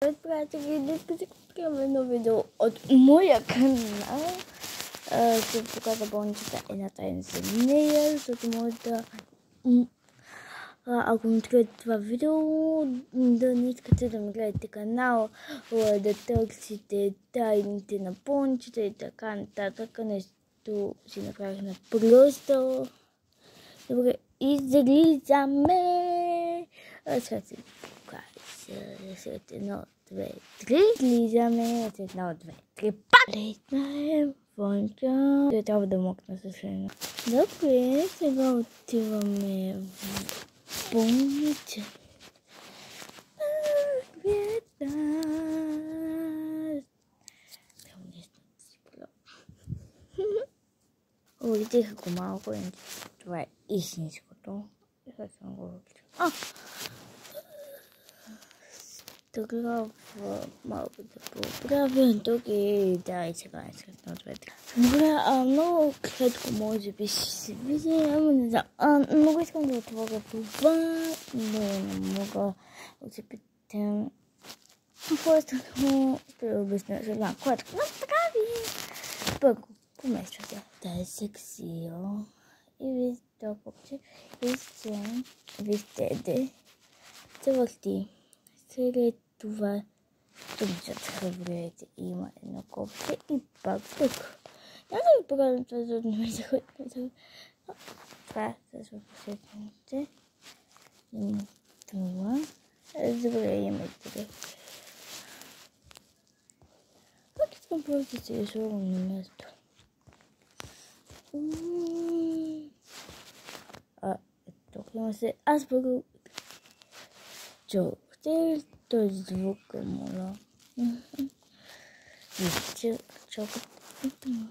Приятели, днес ще покажем едно видео от моя канал. Ще покажа болничета една тайна за нея, защото моята... Ако ми откриете това видео, да не искате да ми гледате канал, да търсите тайните на болничета и така нататък, нещо си направих на просто. Добре, излизаме! Сега си покажа. След 1, 2, 3. Излизаме. След 1, 2, 3. Летнаем. Вонка. Той трябва да мокна със едно. Добре, сега отиваме в болница. Улетиха го малко. Това е истинското. Сега съм го въпитал. Тогава малко да поправя тук и да, и сега е след на двете. Добре, много кратко може би ще се види, ама не знам. Много искам да отворя това, но не мога да се питам. Просто ще обясня за една кратко. Но така ви. Първо, помествате да е сексио. И вижте толкова, че вижте, се върти. След това тумчат хаврете има едно копче и пак тук. Няма да ви покажам това, защото не ми заходите. Това са последните. Има това. Добре, има тук. Пак искам просто да се изложим на място. Тук има се. Аз първо чухте този звук, моля. Вижте, чакат. Това.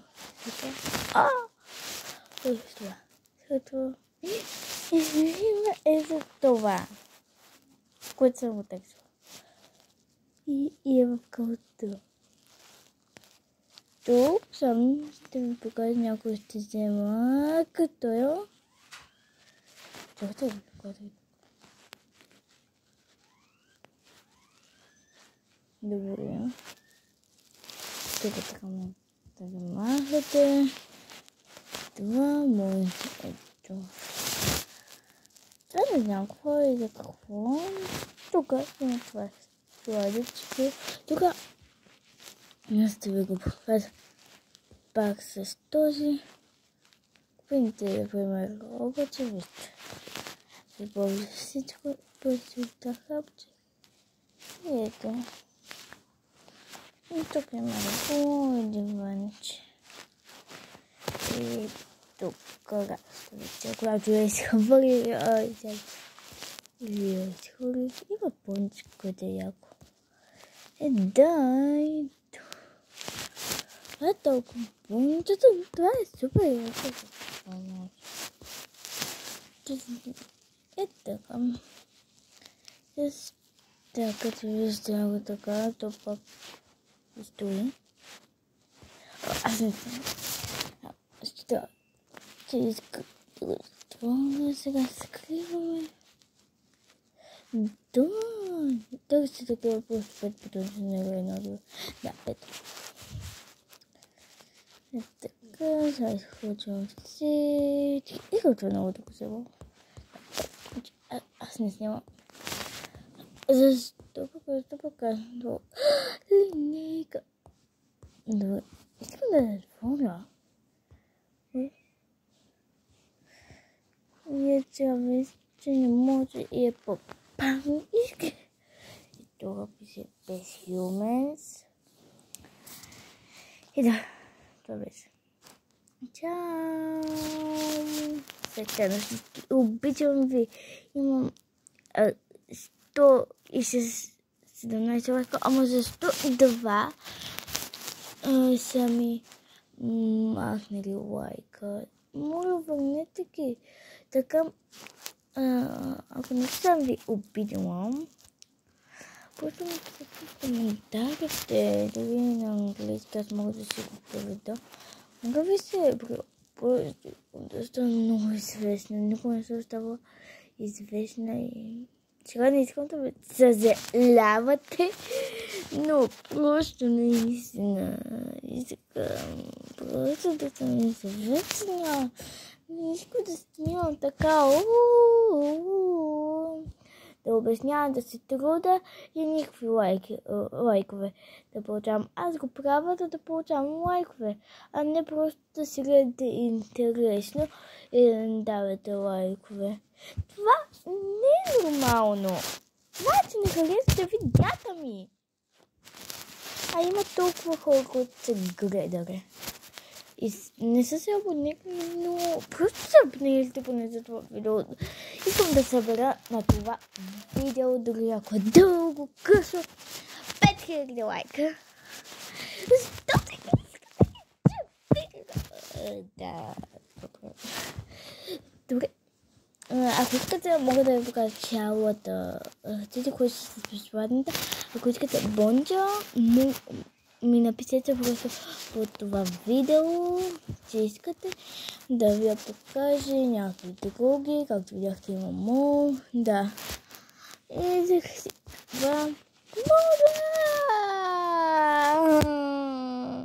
Е за това. Което съм отексила. И е в кълта. Тук съм ще ви покажа някой ще взема като е. Чакайте го покажа. Добре. Тук така да ви махате. Това може ето. Това не знам какво е за какво. Тук има това сладички. Тук ще ви го покажа пак с този. Купите, например, обаче, вижте. И ползва всичко, просто хапче. И ето. И тук има диванче. И тук когато я изхвърли, или я изхвърли, има пончик, което е яко. Дай! Това е толкова пончето, това е супер яко. Така. Така, като виждате го така, то пак стои. Аз не знам. Ще иска това, сега скриваме. Да, тук ще такива просто 5 бутона, не го едно друго. Да, 5. Така, сега изключвам всички. Изключвам много тук сега. Аз не снимам. Защо показвам това? Линейка. Добре, искам да затворя. Вече вече не може и е по-панички. И това пише без humans. И да, това беше. Чао! Сега на всички. Обичам ви. Имам 117 лайка, ама за 102 са ми махнали лайка. Моля, върнете ги. Така, ако не съм ви обидила, просто ми пишете в коментарите, дори на английски, аз мога да си го преведа. Мога ви се да стана много известна, никога не се остава известна и Сега не искам да ме съжалявате, но просто наистина искам просто да съм независима. Не искам да снимам така, да обяснявам, да се труда и никакви лайкове да получавам. Аз го правя, да получавам лайкове, а не просто да си гледате интересно и да не давате лайкове. Това не е нормално. Това, че не харесвате видеята ми. А има толкова хора, които са гледали. И не са се абонирали, но просто се абонирали поне за това видео. Искам да събера на това видео, дори ако е дълго, късо, 5000 лайка. Да. Добре. Ако искате, мога да ви покажа цялата. Тези, които са безплатните. Ако искате бонджа, ми напишете просто под това видео, че искате да ви я покажа някакви други, както видяхте има мол. Да. И